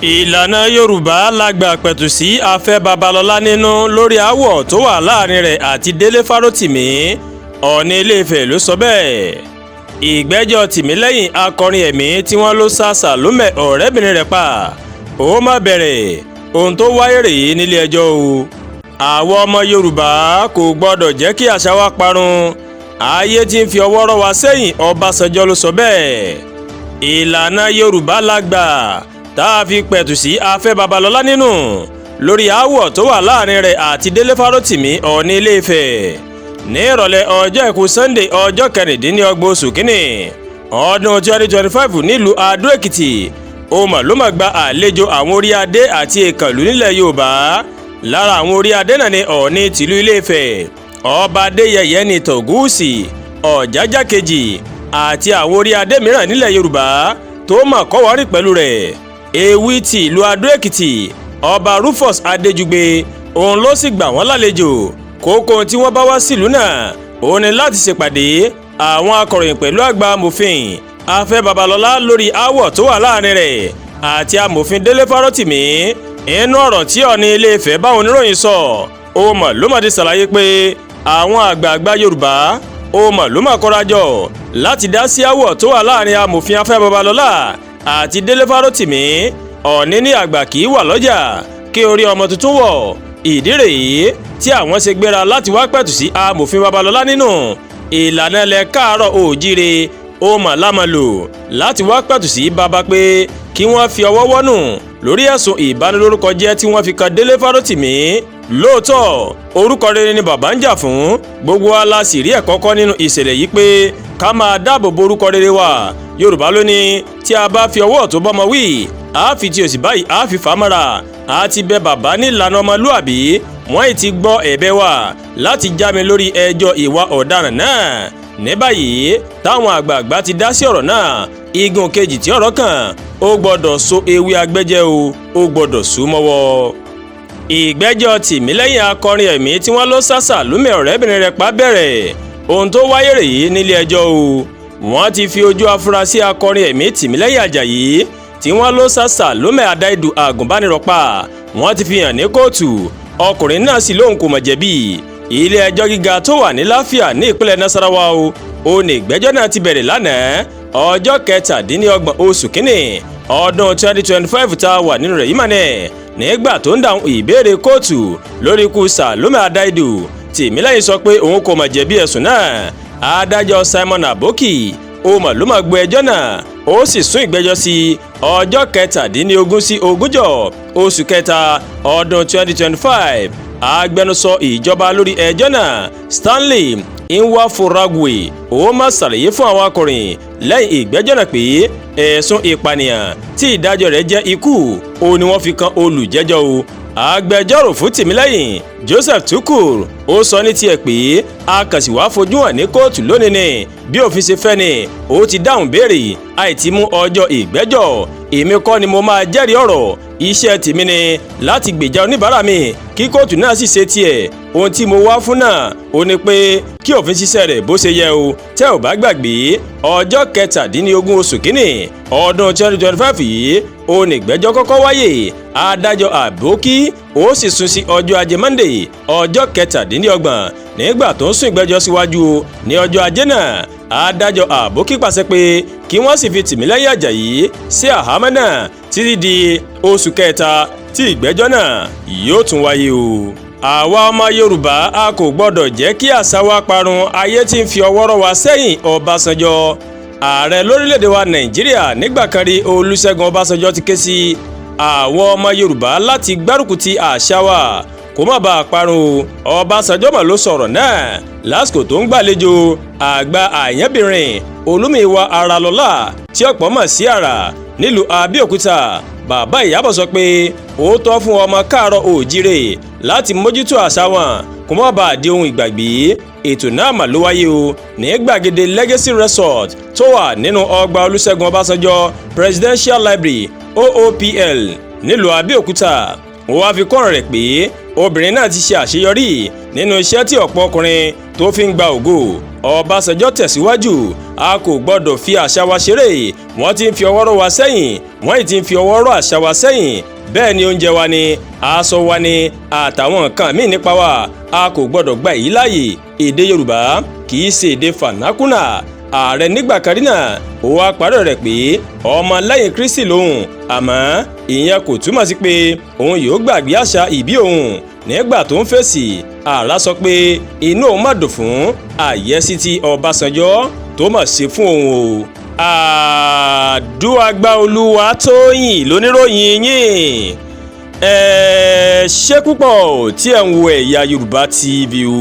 Ìlànà Yorùbá La Gbà pẹ̀tù sí Afe Babalola Nínú lórí aáwọ̀ tó wà láàrin rẹ̀ àti delefarotimi. Ooni Ife ló sọ bẹ́ẹ̀. Ìgbẹ́jọ́ Tìmílẹ́yìn akọrin ẹ̀mí tí wọ́n ló sá Sàlómẹ̀ ọ̀rẹ́bìnrin rẹ̀ pa. Ó má bẹ̀rẹ̀ ohun tó wáyé rèé nílé ẹjọ́ o. Àwọn ọmọ Yorùbá kò gbọ́dọ̀ jẹ́ kí àṣà wa parun. Ayé tí ń fi ọwọ́ rọ́ wa sẹ́yìn Ọbásanjọ́ ló sọ bẹ́ẹ̀. Ìlànà Yorùbá La Gbà tá a fi pẹ̀tù sí Afe Babalola Nínú lórí aáwọ̀ tó wà láàrin rẹ̀ àti delefarotimi Ooni Ife. Ní ìrọ̀lẹ́ ọjọ́ Àìkú Sunday ọjọ́ 26 oṣù kínní ọdún 2025 nílùú Adó Èkìtì, ọmọ ló máa gba àlejò àwọn orí adé àti ìkànnlú nílẹ̀ Yorùbá. Lára àwọn orí adé náà ni Ọọ̀ni tìlú Ilé-Ifẹ̀, obaadeyeyeogunwusi Ògúnwùsì, Ọ̀jájá kejì àti àwọn orí adé mìíràn nílẹ̀ Yorùbá tó máa kọ́wọ́rìn pẹ̀lú rẹ̀. Ewì ti ìlú Adó Èkìtì, Ọba Rufus Adéjùgbé, òun ló sì gbà wọ́n lálejò. Kókó tí wọ́n bá wá sílùú náà òun ni láti ṣèpàdé àwọn akọ̀ròyìn pẹ̀lú àgbà amòfin Afe Babalola lórí aáwọ̀ tó wà láàrin rẹ̀ àti amòfin delefarotimi. Inú ọ̀rọ̀ tí Ọọ̀ni Ilé-Ifẹ̀ bá oníròyìn sọ, ọmọ ló máa ti ṣàlàyé pé àwọn àgbààgbà Yorùbá ọmọ ló máa kórajọ láti dá sí aáwọ̀ tó wà láàrin amòfin Afe Babalola àti delefarotimi. Ọọ̀ni ní àgbà kì í wà lọ́jà kí orí ọmọ tuntun wọ̀. Ìdí rèé tí àwọn ṣe gbéra láti wá pẹ̀tù sí amòfin Babalola Nínú. Ìlànà ilẹ̀ káàárọ̀ oòjíire ó mà lámàlò láti wá pẹ̀tù sí bàbá pé kí wọ́n fi ọwọ́ wọ́nù lórí ẹ̀sùn ìbanilórúkọ jẹ́ tí wọ́n fi kan delefarotimi. Lóòótọ́ orúkọ rere ni bàbá ń jà fún, gbogbo wa la sì rí ẹ̀kọ́ kọ́ nínú ìṣẹ̀lẹ̀ yìí pé ká máa dáàbò bo orúkọ rere wa. Yorùbá ló ní tí a bá fi ọwọ́ tó bọ́mọ wí, a fi ti òsì báyìí a fi fà á mọ́ra. A ti bẹ bàbá nílànà ọmọlúàbí, wọ́n ì ti gbọ́ ẹ̀bẹ̀ wa láti já mi lórí ẹjọ́ ìwà ọ̀daràn náà. Ní báyìí táwọn àgbààgbà ti dá sí ọ̀rọ̀ náà, igun kejì tí ọ̀rọ̀ kàn ó gbọ́dọ̀ so ewé agbẹ́jẹ́ o, ó gbọ́dọ̀ sún mọ́wọ́. Ìgbẹ́jọ́ Tìmílẹ́yìn akọrin ẹ̀mí tí wọ́n ló sá Sàlómẹ̀ ọ̀rẹ́bìnrin rẹ̀ pa bẹ̀rẹ̀. Ohun tó wáyé rèé nílé ẹjọ́ o. Wọ́n ti fi ojú afurasí akọrin ẹ̀mí Tìmílẹ́yìn Àjàyí tí wọ́n ló sá Sàlómẹ̀ Adáìdù àgùnbánirọ̀ pa, wọ́n ti fi hàn ní kóòtù. Ọkùnrin náà sì lóhùn kò mọ̀ jẹ̀bi. Ilé ẹjọ́ gíga tó wà ní Láfíà ní ìpínlẹ̀ Nasarawa o. Ó ní ìgbẹ́jọ́ náà ti bẹ̀rẹ̀ lánàá ọjọ́ 27 oṣù kínní ọdún 2025 tá a wà nínú rẹ̀ yìí mà ní. Nígbà tó ń dáhùn ìbéèrè kóòtù lórí ikú Sàlómẹ̀ Adáìdù, Tìmílẹ́yìn sọ pé òun kò mọ̀ jẹ̀bi ẹ̀sùn náà. Adájọ́ Simon Aboki ó mà ló máa gbọ́ ẹjọ́ náà, ó sì sún ìgbẹ́jọ́ sí ọjọ́ 17 sí 20 oṣù kẹta ọdún 2025. Agbẹnusọ ìjọba lórí ẹjọ́ náà Stanley Nwaforagwe ó máa ṣàlàyé fún àwọn akọ̀ròyìn lẹ́yìn ìgbẹ́jọ́ náà pé ẹ̀sùn ìpànìyàn tí ìdájọ́ rẹ̀ jẹ́ ikú ó ní wọ́n fi kan olùjẹ́jọ́ o. Agbẹjọ́rò fún Tìmílẹ́yìn Joseph Tukur ó sọ ní tiẹ̀ pé a kàn sì wá fojú hàn ní kóòtù lónìí ni bí òfin ṣe fẹ́ ni. Ó ti dáhùn béèrè àìtí mú ọjọ́ ìgbẹ́jọ́. Èmi kọ́ ni mo máa jẹ́rìí ọ̀rọ̀, iṣẹ́ tèmi ni láti gbèjà oníbàárà mi kí kóòtù náà sì ṣe tiẹ̀. Ohun tí mo wá fún náà ó ní pé kí òfin ṣiṣẹ́ rẹ̀ bó ṣe yẹ o. Tẹ́ ò bá gbàgbé ọjọ́ 17 oṣù kínní ọdún 2025 yìí ó ní ìgbẹ́jọ́ kọ́kọ́ wáyé. Adájọ́ Àbókí ó sì sún sí ọjọ́ Ajé Monday ọjọ́ 27 nígbà tó ń sún ìgbẹ́jọ́ síwájú ní ọjọ́ Ajé náà. Adájọ́ Àbókí pàṣẹ pé kí wọ́n sì fi Tìmílẹ́yìn Àjàyí sí àhámọ́ náà títí di oṣù kẹta tí ìgbẹ́jọ́ náà yóò tún wáyé o. Àwa ọmọ Yorùbá a kò gbọ́dọ̀ jẹ́ kí àṣà wa parun. Ayé tí ń fi ọwọ́ rọ́ wa sẹ́yìn Ọbásanjọ́. Ààrẹ lórílẹ̀‐èdè wa Nàìjíríà nígbà kan rí Olusegunobasanjo ti ké sí àwọn ọmọ Yorùbá láti gbárùkù ti àṣà wa kó má bàa parun. Ọbásanjọ́ mà ló sọ̀rọ̀ náà lásìkò tó ń gbàlejò àgbà àyànbìnrin Olúmiwà Arálọ́lá tí ọ̀pọ̀ mọ̀ sí Àrà nílùú Abẹ́òkúta. Bàbá Ìyábọ̀ sọ pé ó tọ́ fún ọmọ káàárọ̀ oòjíire láti mójútó àṣà wọn kó má bàa di ohun ìgbàgbé. Ètò náà mà ló wáyé o ní gbàgede Legacy Resort tó wà nínú ọgbà Olúṣẹ́gun Ọbásanjọ́ Presidential Library OOPL nílùú Abẹ́òkúta. ó wá fi kọ́rọ̀ rẹ̀ pé obìnrin náà ti ṣe àṣeyọrí nínú iṣẹ́ tí ọ̀pọ̀ ọkùnrin tó fi ń gba ògo. Ọbásanjọ́ tẹ̀síwájú, a kò gbọ́dọ̀ fi àṣà wa ṣeré, wọ́n ti ń fi ọwọ́ rọ́ wa sẹ́yìn, wọ́n ì ti ń fi ọwọ́ rọ́ àṣà wa sẹ́yìn. Bẹ́ẹ̀ ni oúnjẹ wa ni, aṣọ wa ni, àtàwọn nǹkan míì nípa wa, a kò gbọ́dọ̀ gba èyí láàyè. Èdè Yorùbá kì í ṣe èdè fànákùnà. Ààrẹ nígbà kan rí náà ó wá parí rẹ̀ pé ọmọ lẹ́yìn Kristi lòun, àmọ́ ìyẹn kò túmọ̀ sí pé òun yóò gbàgbé àṣà ìbí òun. Nígbà tó ń fèsì, ààrẹ sọ pé inú òun má dùn fún àyẹ́sí tí Ọbásanjọ́ tó mọ̀ ṣe fún òun o. Àdúràgbà Olúwatóyìn lóníròyìn yín. Ẹ ṣé púpọ̀ tí ẹ̀ ń wo Ẹ̀yà Yorùbá TV o.